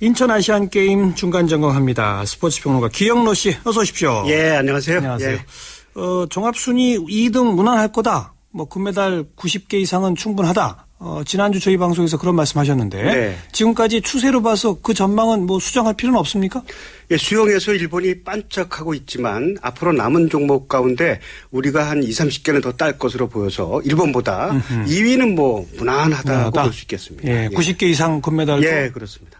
인천 아시안 게임 중간 점검합니다. 스포츠 평론가 기영로 씨, 어서 오십시오. 예, 안녕하세요. 안녕하세요. 예. 종합 순위 2등 무난할 거다. 뭐 금메달 90개 이상은 충분하다. 지난주 저희 방송에서 그런 말씀하셨는데 네. 지금까지 추세로 봐서 그 전망은 뭐 수정할 필요는 없습니까? 예, 수영에서 일본이 반짝하고 있지만 앞으로 남은 종목 가운데 우리가 한 20, 30개는 더 딸 것으로 보여서 일본보다 2위는 뭐 무난하다고 볼 수 있겠습니다. 예, 90개 이상 금메달도. 예, 그렇습니다.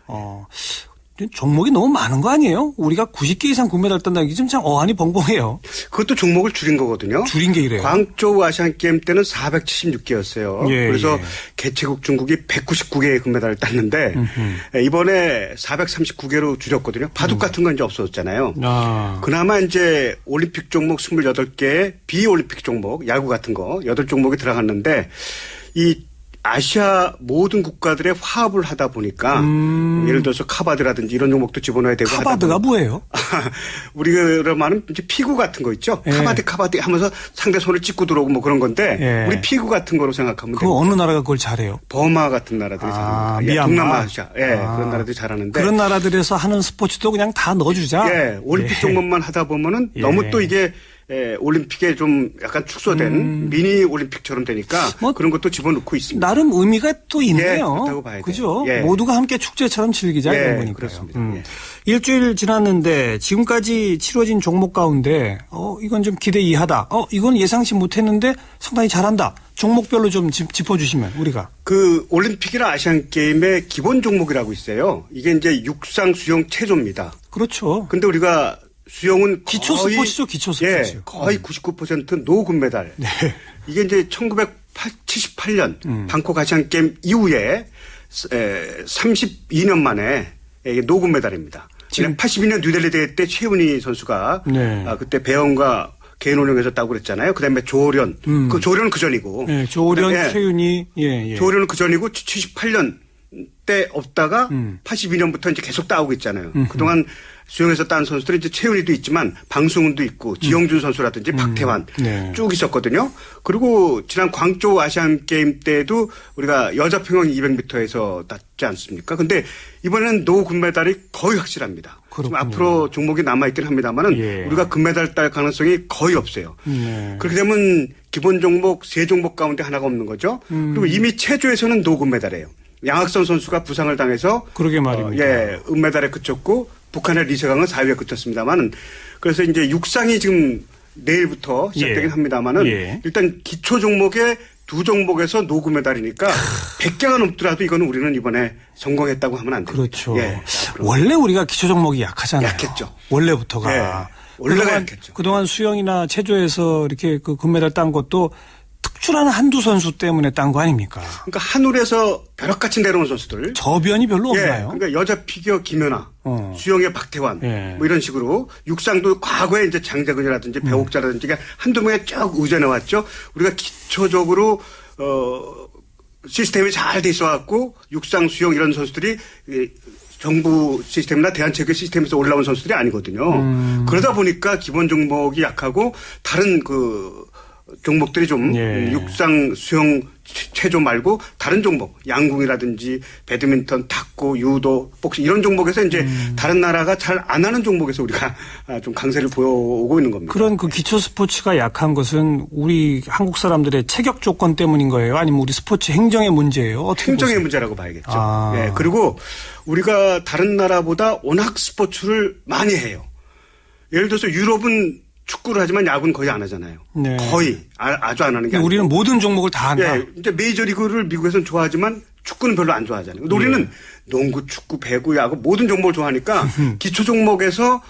종목이 너무 많은 거 아니에요? 우리가 90개 이상 금메달 딴다는 게 좀 참 어안이 벙벙해요. 그것도 종목을 줄인 거거든요. 줄인 게 이래요. 광저우 아시안게임 때는 476개였어요. 예, 그래서 예. 개최국 중국이 199개의 금메달을 땄는데 이번에 439개로 줄였거든요. 바둑 같은 건 이제 없어졌잖아요. 그나마 이제 올림픽 종목 28개에 비올림픽 종목, 야구 같은 거 8종목이 들어갔는데 이 아시아 모든 국가들의 화합을 하다 보니까 예를 들어서 카바드라든지 이런 종목도 집어넣어야 되고. 카바드가 뭐예요? 우리가 말하는 이제 피구 같은 거 있죠. 예. 카바드 하면서 상대 손을 찍고 들어오고 뭐 그런 건데 예. 우리 피구 같은 거로 생각하면 그거 됩니다. 어느 나라가 그걸 잘해요? 버마 같은 나라들이 잘합니다. 예, 미얀마. 동남아시아. 예, 그런 나라들이 잘하는데. 그런 나라들에서 하는 스포츠도 그냥 다 넣어주자. 예, 올림픽 종목만 하다 보면은 너무 또 이게 올림픽에 좀 약간 축소된 미니 올림픽처럼 되니까 뭐 그런 것도 집어넣고 있습니다. 나름 의미가 또 있네요. 예, 그렇다고 봐야 돼요. 그죠? 예. 모두가 함께 축제처럼 즐기자 예, 이런 거니까요. 그렇습니다. 예. 일주일 지났는데 지금까지 치러진 종목 가운데 이건 좀 기대 이하다. 이건 예상치 못했는데 상당히 잘한다. 종목별로 좀 짚어주시면 우리가. 그 올림픽이나 아시안 게임의 기본 종목이라고 있어요. 이게 이제 육상, 수영, 체조입니다. 그렇죠. 근데 우리가 수영은 기초 거의 스포츠죠, 기초 스포츠. 예, 거의 99% 노금메달. 네. 이게 이제 1978년 방콕 아시안 게임 이후에 32년 만에 이게 노금메달입니다. 지금 82년 뉴델리 대회 때 최은희 선수가 그때 배영과 개인운영에서 따고 그랬잖아요. 그다음에 조련, 그 조련은 그 전이고. 네, 조련, 최윤희, 조련은 그 전이고 78년 때 없다가 82년부터 이제 계속 따오고 있잖아요. 그동안 수영에서 딴 선수들은 이제 최은희도 있지만 방승훈도 있고 지영준 선수라든지 박태환 쭉 있었거든요. 그리고 지난 광저우 아시안 게임 때도 우리가 여자 평영 200m에서 땄지 않습니까? 근데 이번에는 노 금메달이 거의 확실합니다. 지금 앞으로 종목이 남아있긴 합니다만은 우리가 금메달 딸 가능성이 거의 없어요. 그렇게 되면 기본 종목 3종목 가운데 하나가 없는 거죠. 그리고 이미 체조에서는 노 금메달이에요. 양학선 선수가 부상을 당해서 그러게 말입니다. 은메달에 그쳤고 북한의 리세강은 4위에 그쳤습니다만은 그래서 이제 육상이 지금 내일부터 시작되긴 합니다만은 일단 기초 종목에 2종목에서 노금메달이니까 100개가 넘더라도 이거는 우리는 이번에 성공했다고 하면 안 됩니다. 그렇죠. 원래 우리가 기초 종목이 약하잖아요. 약했죠. 원래부터가. 원래가 약했죠. 그동안 수영이나 체조에서 이렇게 그 금메달 딴 것도 특출한 한두 선수 때문에 딴 거 아닙니까? 그러니까 하늘에서 벼락같이 내려온 선수들. 저변이 별로 없나요? 그러니까 여자 피겨 김연아, 수영의 박태환, 뭐 이런 식으로 육상도 과거에 이제 장재근이라든지 배옥자라든지 한두 명에 쭉 의존해 왔죠. 우리가 기초적으로 시스템이 잘 돼 있어 갖고 육상, 수영 이런 선수들이 정부 시스템이나 대한체육회 시스템에서 올라온 선수들이 아니거든요. 그러다 보니까 기본 종목이 약하고 다른 그 종목들이 좀 육상, 수영, 체조 말고 다른 종목 양궁이라든지 배드민턴, 탁구, 유도, 복싱 이런 종목에서 이제 다른 나라가 잘 안 하는 종목에서 우리가 좀 강세를 보여오고 있는 겁니다. 그런 그 기초 스포츠가 약한 것은 우리 한국 사람들의 체격 조건 때문인 거예요? 아니면 우리 스포츠 행정의 문제예요? 어떻게 행정의 보세요? 문제라고 봐야겠죠. 그리고 우리가 다른 나라보다 워낙 스포츠를 많이 해요. 예를 들어서 유럽은 축구를 하지만 야구는 거의 안 하잖아요. 거의 아주 안 하는 게 아니고. 우리는 모든 종목을 다 한다. 이제 메이저리그를 미국에서는 좋아하지만 축구는 별로 안 좋아하잖아요. 근데 우리는 농구, 축구, 배구, 야구 모든 종목을 좋아하니까 기초 종목에서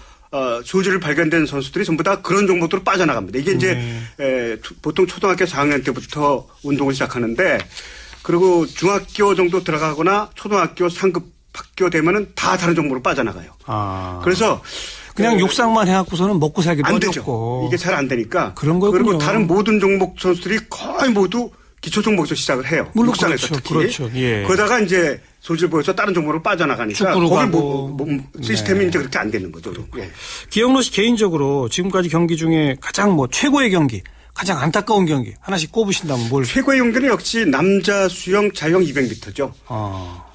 소질을 발견된 선수들이 전부 다 그런 종목으로 빠져나갑니다. 이게 이제 보통 초등학교 4학년 때부터 운동을 시작하는데 그리고 중학교 정도 들어가거나 초등학교 상급 학교 되면은 다 다른 종목으로 빠져나가요. 그래서 그냥 육상만 해갖고서는 먹고 살기도 안 어렵고. 되죠. 이게 잘 안 되니까. 그런 거군요. 그리고 다른 모든 종목 선수들이 거의 모두 기초 종목에서 시작을 해요. 물론 육상에서 그렇죠. 특히. 그렇죠. 그러다가 이제 소질 보여서 다른 종목으로 빠져나가니까 거기 시스템이 이제 그렇게 안 되는 거죠. 기영로 씨 개인적으로 지금까지 경기 중에 가장 뭐 최고의 경기, 가장 안타까운 경기 하나씩 꼽으신다면 뭘? 최고의 경기는 역시 남자 수영 자유형 200m죠.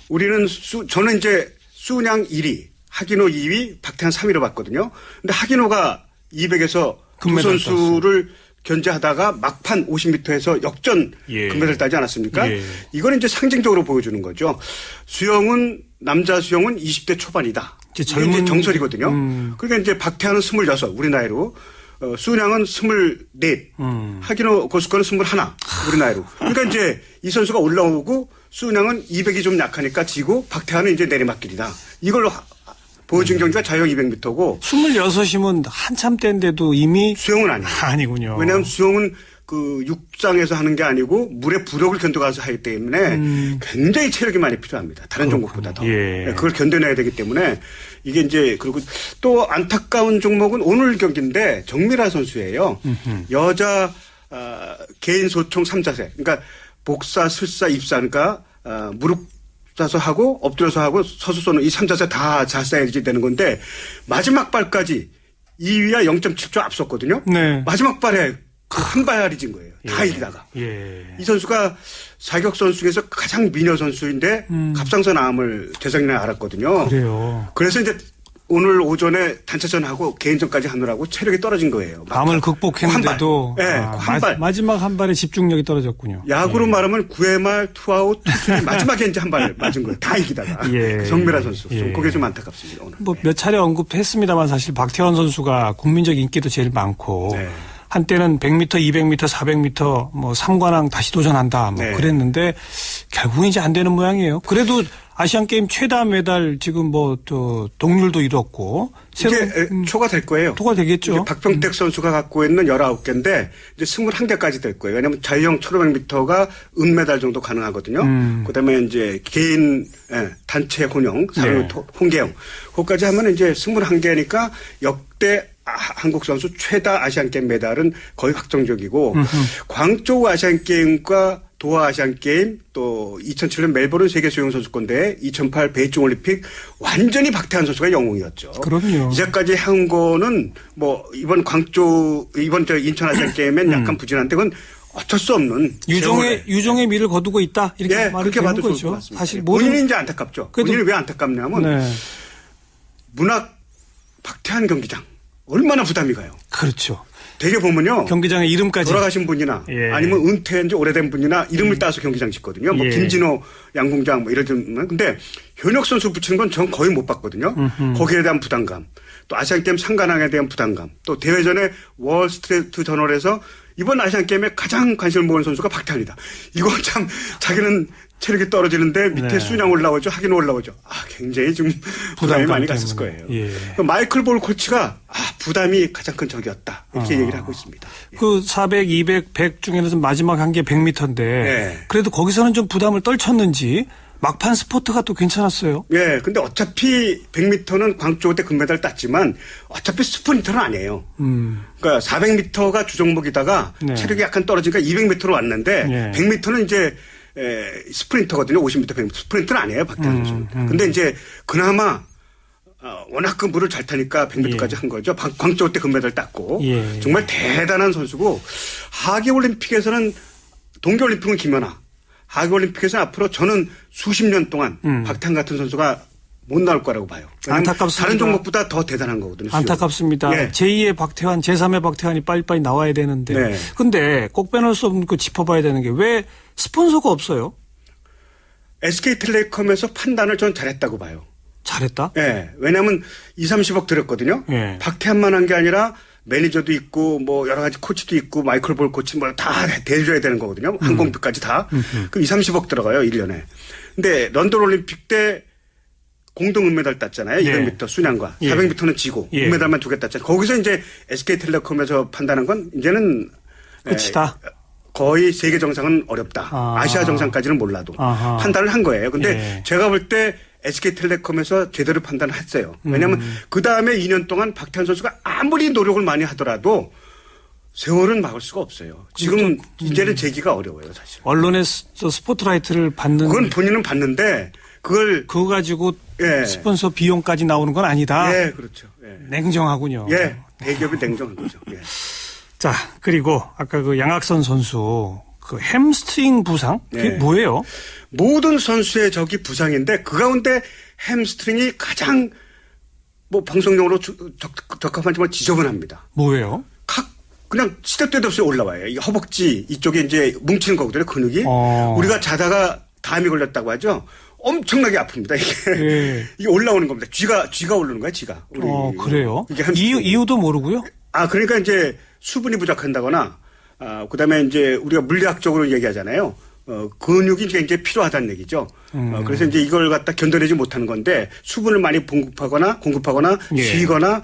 우리는 저는 이제 수은양 1위, 하기노 2위, 박태환 3위로 봤거든요. 근데 하기노가 200에서 두 금메달 선수를 견제하다가 막판 50m에서 역전 예. 금메달 따지 않았습니까? 예. 이거는 이제 상징적으로 보여주는 거죠. 수영은 남자 수영은 20대 초반이다. 이제 이게 젊은 이제 정설이거든요. 그러니까 이제 박태환은 26 우리 나이로, 수은양은 24, 하기노 고스코는 21 우리 나이로. 그러니까 이제 이 선수가 올라오고 수은양은 200이 좀 약하니까 지고 박태환은 이제 내리막길이다. 이걸로 보여준 경기가 자영 200m고 26이면 한참 때인데도 이미 수영은 아니에요. 아니군요. 왜냐하면 수영은 그 육상에서 하는 게 아니고 물의 부력을 견뎌가서 하기 때문에 굉장히 체력이 많이 필요합니다. 다른 종목보다 더. 예. 그걸 견뎌내야 되기 때문에 이게 이제 그리고 또 안타까운 종목은 오늘 경기인데 정미라 선수예요. 여자 개인 소총 3자세. 그러니까 복사, 슬사, 입사. 그러니까 무릎 서서 하고 엎드려서 하고 서서 쏘는 이 3자세 다 자세해지 되는 건데 마지막 발까지 2위와 0.7초 앞섰거든요. 네. 마지막 발에 그 한 발이 진 거예요. 다 이기다가. 예. 이 선수가 사격 선수 중에서 가장 미녀 선수인데 갑상선 암을 재작년에 알았거든요. 그래요. 그래서 이제 오늘 오전에 단체전하고 개인전까지 하느라고 체력이 떨어진 거예요. 암을 극복했는데도 한 발. 마지막 한 발에 집중력이 떨어졌군요. 야구로 말하면 9회 말 투아웃 투수이 마지막에 이제 한 발 맞은 거예요. 다 이기다가. 예. 정미라 선수. 좀 예. 그게 좀 안타깝습니다. 오늘. 뭐 몇 차례 언급했습니다만 사실 박태환 선수가 국민적 인기도 제일 많고 네. 한때는 100m, 200m, 400m 뭐 3관왕 다시 도전한다 뭐 네. 그랬는데 결국은 이제 안 되는 모양이에요. 그래도 아시안 게임 최다 메달 지금 뭐 또 동률도 이뤘고 이제 초가 될 거예요. 토가 되겠죠. 이제 박병택 선수가 갖고 있는 19개인데 이제 21개까지 될 거예요. 왜냐하면 자유형 1500m가 은메달 정도 가능하거든요. 그다음에 이제 개인 단체 혼영, 네. 혼계형 그것까지 하면 이제 21개니까 역대 한국 선수 최다 아시안게임 메달은 거의 확정적이고 광저우 아시안게임과 도하 아시안게임 또 2007년 멜버른 세계수영선수권대회 2008 베이징 올림픽 완전히 박태환 선수가 영웅이었죠. 그럼요. 이제까지 한 거는 뭐 이번 인천 아시안게임엔 약간 부진한데 그건 어쩔 수 없는 유종의 미를 거두고 있다 이렇게 예, 말이 그렇게 되는 봐도 좋을 거죠. 것 같습니다. 사실 본인이 이제 안타깝죠. 그래도 본인이 왜 안타깝냐면 네. 문학 박태환 경기장 얼마나 부담이 가요. 그렇죠. 되게 보면요. 경기장의 이름까지 돌아가신 분이나 예. 아니면 은퇴한 지 오래된 분이나 이름을 따서 경기장 짓거든요. 뭐 예. 김진호 양궁장 뭐 이럴 때는. 근데 현역 선수 붙이는 건 전 거의 못 봤거든요. 거기에 대한 부담감. 또 아시안게임 상관왕에 대한 부담감. 또 대회 전에 월스트리트 저널에서 이번 아시안게임에 가장 관심을 모은 선수가 박태환이다. 이거 참 자기는 체력이 떨어지는데 밑에 네. 수냥 올라오죠. 하긴 올라오죠. 굉장히 좀 부담이 많이 갔을 거예요. 예. 마이클 볼 코치가 부담이 가장 큰 적이었다. 이렇게 얘기를 하고 있습니다. 그 400, 200, 100 중에는 마지막 한 게 100m인데 네. 그래도 거기서는 좀 부담을 떨쳤는지 막판 스포트가 또 괜찮았어요. 예, 근데 어차피 100m는 광저우 때 금메달 땄지만 어차피 스프린터는 아니에요. 그러니까 400m가 주종목이다가 네. 체력이 약간 떨어지니까 200m로 왔는데 네. 100m는 이제 스프린터거든요. 50m, 100m. 스프린터는 아니에요. 박태환 선수. 근데 이제 그나마 워낙 그 물을 잘 타니까 100m까지 예. 한 거죠. 광저우 때 금메달 땄고 예. 정말 대단한 선수고 하계올림픽에서는 동계올림픽은 김연아. 하계올림픽에서 앞으로 저는 수십 년 동안 박태환 같은 선수가 못 나올 거라고 봐요. 안타깝습니다. 다른 종목보다 더 대단한 거거든요. 안타깝습니다. 예. 제2의 박태환, 제3의 박태환이 빨리빨리 나와야 되는데. 네. 근데 꼭 빼놓을 수 없는 거 짚어봐야 되는 게 왜 스폰서가 없어요? SK텔레콤에서 판단을 전 잘했다고 봐요. 잘했다? 예. 왜냐하면 2, 30억 들었거든요. 예. 박태환만 한 게 아니라 매니저도 있고 뭐 여러 가지 코치도 있고 마이클 볼 코치 뭐 다 대줘야 되는 거거든요. 항공비까지 다. 그럼 2, 30억 들어가요. 1년에. 근데 런던 올림픽 때 공동 은메달 땄잖아요. 예. 200m 순양과 예. 400m는 지고 예. 은메달만 2개 땄잖아요. 거기서 이제 SK텔레콤에서 판단한 건 이제는 끝이다. 거의 세계 정상은 어렵다. 아시아 정상까지는 몰라도 아하. 판단을 한 거예요. 근데 예. 제가 볼 때 SK텔레콤에서 제대로 판단을 했어요. 왜냐하면 그다음에 2년 동안 박태환 선수가 아무리 노력을 많이 하더라도 세월은 막을 수가 없어요. 지금 이제는 재기가 어려워요. 사실. 언론의 스포트라이트를 받는. 그건 본인은 받는데 그걸 그거 가지고 예. 스폰서 비용까지 나오는 건 아니다. 예, 그렇죠. 예. 냉정하군요. 예, 대기업이 냉정한 거죠. 예. 자, 그리고 아까 그 양학선 선수 그 햄스트링 부상? 그게 네. 뭐예요? 모든 선수의 적이 부상인데 그 가운데 햄스트링이 가장 뭐 방송용으로 적합한지 뭐 지저분합니다. 뭐예요? 그냥 시도 때도 없이 올라와요. 이 허벅지 이쪽에 이제 뭉치는 거거든요. 근육이. 어. 우리가 자다가 담이 걸렸다고 하죠. 엄청나게 아픕니다. 이게. 예. 이게 올라오는 겁니다. 쥐가 오르는 거야, 쥐가. 그래요? 이게 햄스트링. 이유도 모르고요? 그러니까 이제 수분이 부족한다거나, 그다음에 이제 우리가 물리학적으로 얘기하잖아요. 근육이 이제 필요하다는 얘기죠. 그래서 이제 이걸 갖다 견뎌내지 못하는 건데 수분을 많이 공급하거나 예. 쉬거나,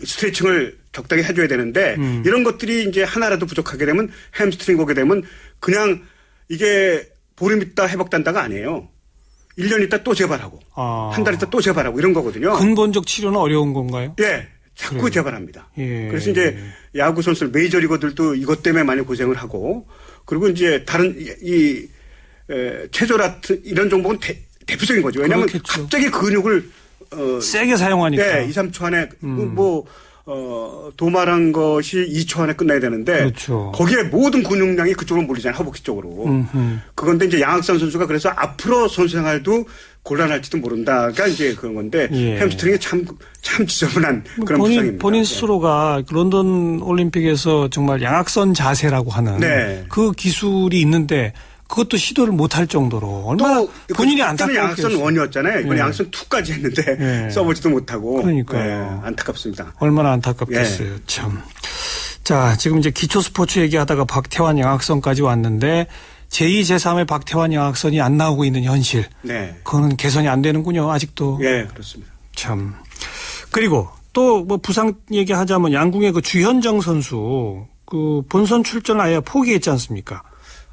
스트레칭을 적당히 해줘야 되는데 이런 것들이 이제 하나라도 부족하게 되면 햄스트링 오게 되면 그냥 이게 보름 있다 회복된다가 아니에요. 1년 있다 또 재발하고 한 달 있다 또 재발하고 이런 거거든요. 근본적 치료는 어려운 건가요? 예. 자꾸 그래요. 재발합니다. 예. 그래서 이제 야구 선수들 메이저리거들도 이것 때문에 많이 고생을 하고 그리고 이제 다른 체조 라트 이런 종목은 대표적인 거죠. 왜냐하면 그렇겠죠. 갑자기 근육을 세게 사용하니까. 2, 3초 안에 도말한 것이 2초 안에 끝나야 되는데 그렇죠. 거기에 모든 근육량이 그쪽으로 몰리잖아요. 허벅지 쪽으로. 그건데 이제 양학선 선수가 그래서 앞으로 선수 생활도 곤란할지도 모른다가 이제 그런 건데 예. 햄스트링이 참 지저분한 그런 부상입니다. 본인 스스로가 런던 올림픽에서 정말 양악선 자세라고 하는 네. 그 기술이 있는데 그것도 시도를 못할 정도로 얼마나 본인이 안타깝겠어요. 양악선 1이었잖아요. 이번 예. 양악선 2까지 했는데 예. 써보지도 못하고. 그러니까요. 안타깝습니다. 얼마나 안타깝겠어요. 예. 참. 자, 지금 이제 기초 스포츠 얘기하다가 박태환 양악선까지 왔는데 제2, 제3의 박태환 양악선이 안 나오고 있는 현실. 네. 그거는 개선이 안 되는군요. 아직도. 예, 그렇습니다. 참. 그리고 또 뭐 부상 얘기하자면 양궁의 그 주현정 선수 그 본선 출전 아예 포기했지 않습니까?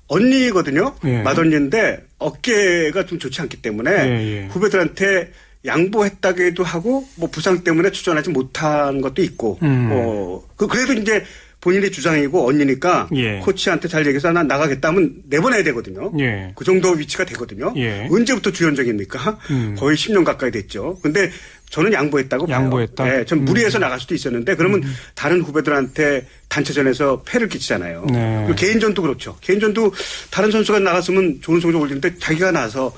언니거든요. 예. 맏언니인데 어깨가 좀 좋지 않기 때문에 예. 후배들한테 양보했다기도 하고 뭐 부상 때문에 출전하지 못한 것도 있고 그래도 이제 본인의 주장이고 언니니까 예. 코치한테 잘 얘기해서 난 나가겠다 하면 내보내야 되거든요. 예. 그 정도 위치가 되거든요. 예. 언제부터 주연적입니까? 거의 10년 가까이 됐죠. 근데 저는 양보했다고 봐요. 양보했다? 네, 전 무리해서 나갈 수도 있었는데 그러면 다른 후배들한테 단체전에서 패를 끼치잖아요. 네. 그리고 개인전도 그렇죠. 개인전도 다른 선수가 나갔으면 좋은 성적 올리는데 자기가 나와서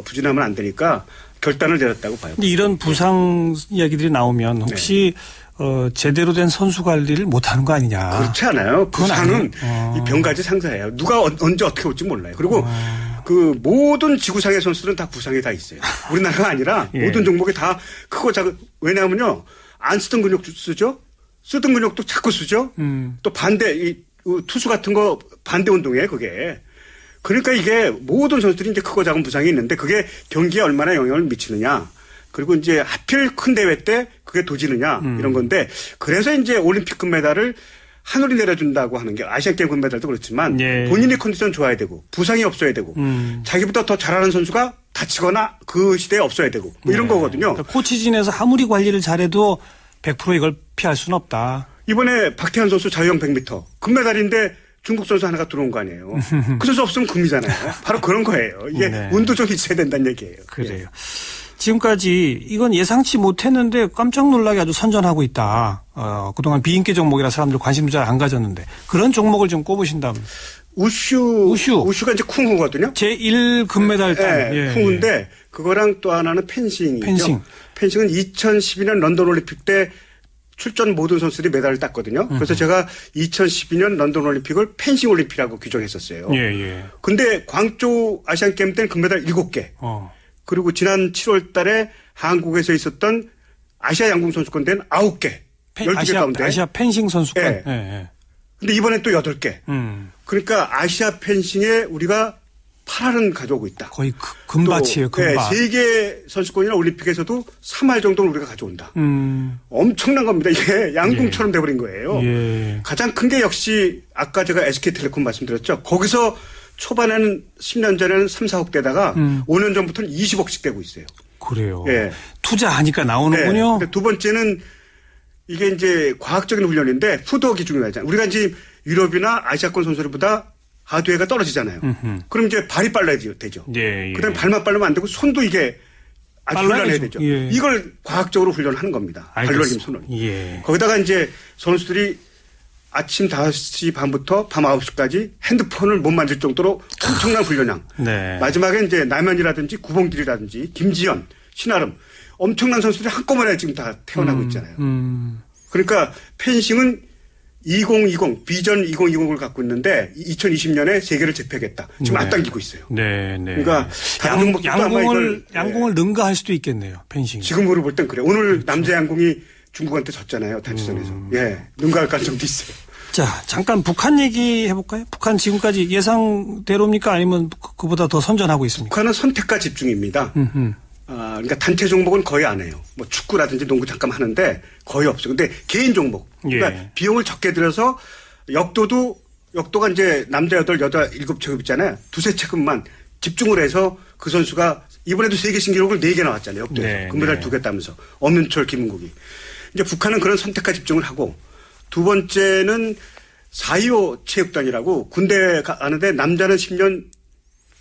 부진하면 안 되니까 결단을 내렸다고 봐요. 근데 이런 부상 이야기들이 나오면 혹시 제대로 된 선수 관리를 못하는 거 아니냐. 그렇지 않아요. 그건 부상은 아니에요. 이 병가지 상사예요. 누가 언제 어떻게 올지 몰라요. 그리고 그 모든 지구상의 선수들은 다 부상이 다 있어요. 우리나라가 아니라 예. 모든 종목에 다 크고 작은 왜냐하면요 안 쓰던 근육 쓰죠. 쓰던 근육도 자꾸 쓰죠. 또 반대 이 투수 같은 거 반대 운동이에요. 그게. 그러니까 이게 모든 선수들이 이제 크고 작은 부상이 있는데 그게 경기에 얼마나 영향을 미치느냐. 그리고 이제 하필 큰 대회 때 그게 도지느냐 이런 건데 그래서 이제 올림픽 금메달을 하늘이 내려준다고 하는 게 아시안게임 금메달도 그렇지만 예. 본인의 컨디션 좋아야 되고 부상이 없어야 되고 자기보다 더 잘하는 선수가 다치거나 그 시대에 없어야 되고 뭐 이런 거거든요. 그러니까 코치진에서 아무리 관리를 잘해도 100% 이걸 피할 수는 없다. 이번에 박태환 선수 자유형 100m 금메달인데 중국 선수 하나가 들어온 거 아니에요. 그 선수 없으면 금이잖아요. 바로 그런 거예요. 이게 네. 운도 좀 있어야 된다는 얘기예요. 그래요. 지금까지 이건 예상치 못했는데 깜짝 놀라게 아주 선전하고 있다. 그동안 비인기 종목이라 사람들 관심도 잘 안 가졌는데 그런 종목을 좀 꼽으신다면. 우슈가 이제 쿵후거든요. 제1 금메달 딴. 네, 쿵후인데 그거랑 또 하나는 펜싱이죠. 펜싱은 2012년 런던 올림픽 때 출전 모든 선수들이 메달을 땄거든요. 그래서 제가 2012년 런던 올림픽을 펜싱 올림픽이라고 규정했었어요. 예. 근데 광저우 아시안 게임 때는 금메달 7개. 그리고 지난 7월 달에 한국에서 있었던 아시아 양궁 선수권 대회는 9개. 12개 가운데. 아시아 펜싱 선수권. 네. 예. 근데 이번엔 또 8개. 그러니까 아시아 펜싱에 우리가 8할은 가져오고 있다. 거의 금밭이에요, 금밭. 네, 세계 선수권이나 올림픽에서도 3할 정도는 우리가 가져온다. 엄청난 겁니다. 이게 양궁처럼 돼버린 거예요. 예. 가장 큰 게 역시 아까 제가 SK텔레콤 말씀드렸죠. 거기서 초반에는 10년 전에는 3, 4억 대다가 5년 전부터는 20억씩 되고 있어요. 그래요. 예. 투자하니까 나오는군요. 네. 두 번째는 이게 이제 과학적인 훈련인데 푸드웍이 중요하잖아요. 우리가 이제 유럽이나 아시아권 선수들보다 하드웨어가 떨어지잖아요. 그럼 이제 발이 빨라야 되죠. 예. 그다음에 발만 빨르면 안 되고 손도 이게 아주 훈련해야 되죠. 예. 이걸 과학적으로 훈련하는 겁니다. 발놀림 손을. 예. 거기다가 이제 선수들이 아침 5시 반부터 밤 9시까지 핸드폰을 못 만질 정도로 엄청난 훈련량. 네. 마지막에 이제 남현이라든지 구봉길이라든지 김지현, 신아름 엄청난 선수들이 한꺼번에 지금 다 태어나고 있잖아요. 그러니까 펜싱은 2020 비전 2020을 갖고 있는데 2020년에 세계를 제패하겠다. 지금 네. 앞당기고 있어요. 네, 네. 그러니까 다른 종목도 아마 이걸 양궁을 능가할 수도 있겠네요. 펜싱. 지금으로 볼 땐 그래. 오늘 남자 양궁이 중국한테 졌잖아요. 단체전에서. 예, 능가할 가능성도 있어요. 자, 잠깐 북한 얘기 해볼까요? 북한 지금까지 예상대로입니까? 아니면 그보다 더 선전하고 있습니까? 북한은 선택과 집중입니다. 그러니까 단체 종목은 거의 안 해요. 뭐 축구라든지 농구 잠깐 하는데 거의 없어요. 근데 개인 종목. 그러니까 예. 비용을 적게 들여서 역도가 이제 남자 8, 여자 7체급 있잖아요. 두세 체급만 집중을 해서 그 선수가 이번에도 세계 신기록을 4개 나왔잖아요. 역도에서. 네, 금메달 네. 2개 따면서. 엄윤철, 김은국이. 이제 북한은 그런 선택과 집중을 하고 두 번째는 4.25 체육단이라고 군대 가는데 남자는 10년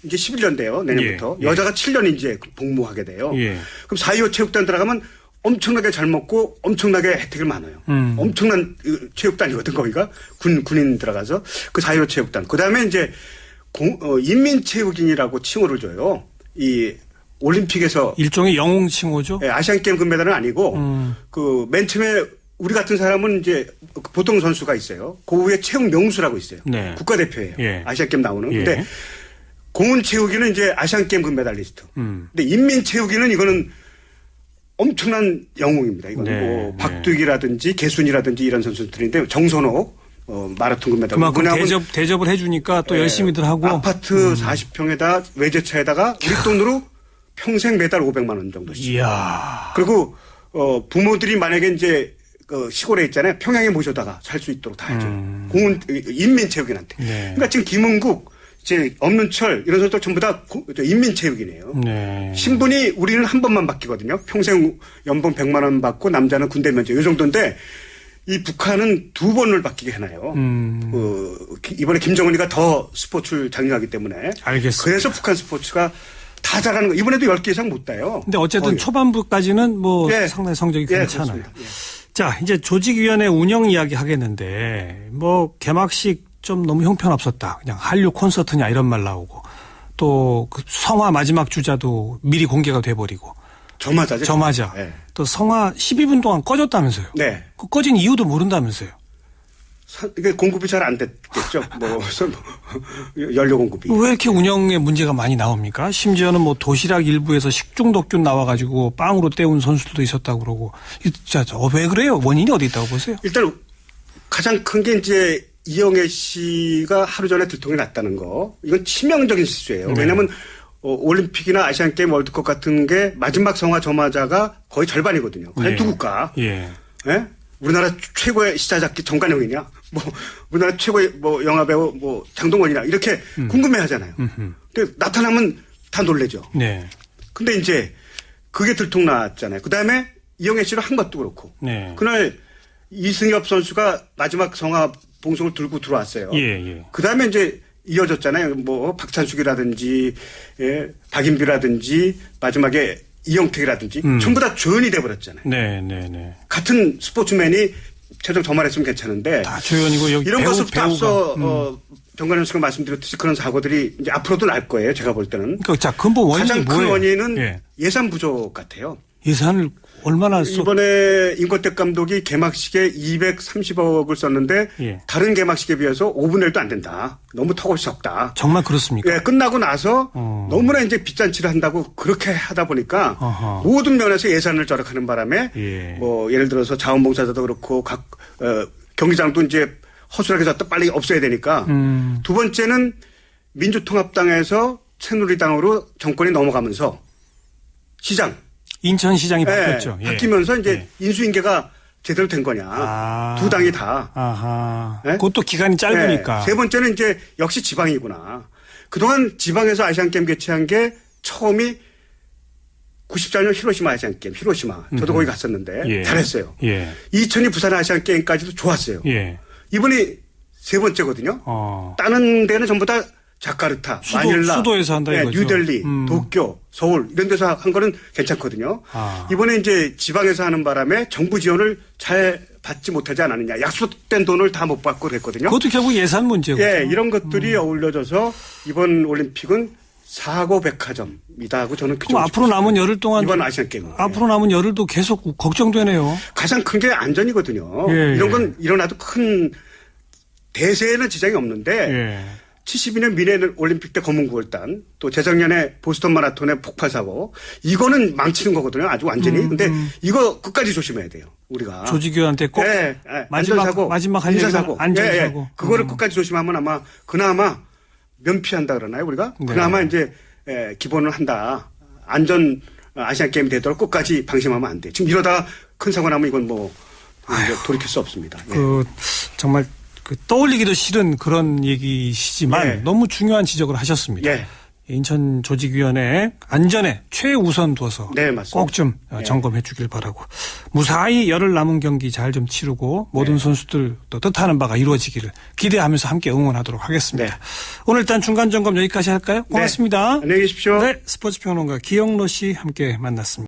이제 11년 돼요. 내년부터. 예, 여자가 7년 이제 복무하게 돼요. 예. 그럼 4.25 체육단 들어가면 엄청나게 잘 먹고 엄청나게 혜택이 많아요. 엄청난 체육단이거든 거기가. 군인 들어가서 그 4.25 체육단. 그다음에 이제 인민체육인이라고 칭호를 줘요. 이 올림픽에서 일종의 영웅 칭호죠? 예, 아시안게임 금메달은 아니고 그 맨 처음에 우리 같은 사람은 이제 보통 선수가 있어요. 그 후에 체육 명수라고 있어요. 네. 국가대표예요. 예. 아시안게임 나오는. 예. 근데 공은 체육인은 이제 아시안게임 금메달리스트. 근데 인민체육인은 이거는 엄청난 영웅입니다. 이건 네, 뭐 네. 박두기라든지 개순이라든지 이런 선수들인데 정선호 마라톤 금메달. 그만큼 대접을 해주니까 또 열심히들 하고. 아파트 40평에다 외제차에다가 우리 돈으로 평생 매달 500만 원 정도씩. 이야. 그리고 부모들이 만약에 이제 그 시골에 있잖아요. 평양에 모셔다가 살 수 있도록 다 해줘. 공은 인민체육인한테. 네. 그러니까 지금 김은국, 이제 엄윤철 이런 선수들 전부 다 인민체육이네요. 네. 신분이 우리는 한 번만 바뀌거든요. 평생 연봉 100만 원 받고 남자는 군대 면제 이 정도인데 이 북한은 2번을 바뀌게 해놔요. 이번에 김정은이가 더 스포츠를 장려하기 때문에. 알겠습니다. 그래서 북한 스포츠가 다 잘하는 거. 이번에도 10개 이상 못 따요. 근데 어쨌든 거의. 초반부까지는 뭐 예. 상당히 성적이 예, 괜찮아요. 그렇습니다. 예. 자, 이제 조직위원회 운영 이야기 하겠는데 뭐 개막식 좀 너무 형편없었다. 그냥 한류 콘서트냐 이런 말 나오고 또 그 성화 마지막 주자도 미리 공개가 돼버리고 저마자죠. 저마자 네. 또 성화 12분 동안 꺼졌다면서요. 네. 그 꺼진 이유도 모른다면서요. 이게 공급이 잘 안 됐겠죠. 연료 공급이. 왜 이렇게 운영에 문제가 많이 나옵니까? 심지어는 뭐 도시락 일부에서 식중독균 나와가지고 빵으로 때운 선수들도 있었다고 그러고. 왜 그래요? 원인이 어디 있다고 보세요? 일단 가장 큰 게 이제 이영애 씨가 하루 전에 들통이 났다는 거. 이건 치명적인 실수예요. 네. 왜냐하면 올림픽이나 아시안게임 월드컵 같은 게 마지막 성화 저마자가 거의 절반이거든요. 과연 네. 누굴까? 예. 예? 우리나라 최고의 시사잡기 정관용이냐? 뭐 우리나라 최고의 뭐 영화배우 뭐 장동건이냐? 이렇게 궁금해하잖아요. 근데 나타나면 다 놀래죠. 네. 근데 이제 그게 들통났잖아요. 그 다음에 이영애 씨를 한 것도 그렇고. 네. 그날 이승엽 선수가 마지막 성화 봉송을 들고 들어왔어요. 예. 그 다음에 이제 이어졌잖아요. 뭐 박찬숙이라든지 예, 박인비라든지 마지막에 이영택이라든지 전부 다 조연이 돼버렸잖아요. 네. 같은 스포츠맨이 최종 저말했으면 괜찮은데 다 조연이고 여기 이런 배우, 것부터 배우가. 앞서 정관영 씨가 말씀드렸듯이 그런 사고들이 이제 앞으로도 날 거예요. 제가 볼 때는. 그러니까 자, 근본 원인이 가장 큰 뭐예요? 원인은 예. 예산 부족 같아요. 예산을 얼마나 이번에 임권택 감독이 개막식에 230억을 썼는데 예. 다른 개막식에 비해서 5분의 1도 안 된다. 너무 턱없이 적다. 정말 그렇습니까? 예, 끝나고 나서 너무나 이제 빚잔치를 한다고 그렇게 하다 보니까 어허. 모든 면에서 예산을 절약하는 바람에 예. 뭐 예를 들어서 자원봉사자도 그렇고 각 경기장도 이제 허술하게 졌다 빨리 없애야 되니까 두 번째는 민주통합당에서 새누리당으로 정권이 넘어가면서 시장 인천시장이 바뀌었죠. 예, 바뀌면서 이제 예. 인수인계가 제대로 된 거냐. 아. 두 당이 다. 아하. 예? 그것도 기간이 짧으니까. 네. 세 번째는 이제 역시 지방이구나. 그동안 지방에서 아시안게임 개최한 게 처음이 94년 히로시마 아시안게임, 히로시마. 저도 거기 갔었는데 예. 잘했어요. 예. 2002 부산 아시안게임까지도 좋았어요. 예. 이번이 세 번째거든요. 다른 데는 전부 다 자카르타, 마닐라, 수도에서 한다 이거죠. 뉴델리, 도쿄, 서울 이런 데서 한 거는 괜찮거든요. 이번에 이제 지방에서 하는 바람에 정부 지원을 잘 받지 못하지 않았느냐. 약속된 돈을 다 못 받고 그랬거든요. 그것도 결국 예산 문제고. 예, 이런 것들이 어울려져서 이번 올림픽은 사고 백화점이다 하고 저는 그럼 앞으로 남은 열흘 동안 이번 아시안 게임 앞으로 남은 열흘도 계속 걱정되네요. 가장 큰 게 안전이거든요. 예, 이런 건 일어나도 큰 대세에는 지장이 없는데 예. 72년 미네 올림픽 때 검은구월단 또 재작년에 보스턴 마라톤의 폭발 사고 이거는 망치는 거거든요. 아주 완전히. 근데 이거 끝까지 조심해야 돼요. 우리가 조직위원한테 꼭 마지막 할 얘기가 안전사고. 안전사고. 그거를 끝까지 조심하면 아마 그나마 면피한다 그러나요, 우리가? 네. 그나마 이제 기본을 한다. 안전 아시안 게임이 되도록 끝까지 방심하면 안 돼. 지금 이러다 큰 사고 나면 이건 뭐 이제 돌이킬 수 없습니다. 정말 떠올리기도 싫은 그런 얘기시지만 예. 너무 중요한 지적을 하셨습니다. 예. 인천 조직위원회 안전에 최우선 둬서 네, 맞습니다. 꼭 좀 예. 점검해 주길 바라고 무사히 열흘 남은 경기 잘 좀 치르고 모든 네. 선수들 또 뜻하는 바가 이루어지기를 기대하면서 함께 응원하도록 하겠습니다. 네. 오늘 일단 중간 점검 여기까지 할까요? 고맙습니다. 네. 안녕히 계십시오. 네, 스포츠평론가 기영로 씨 함께 만났습니다.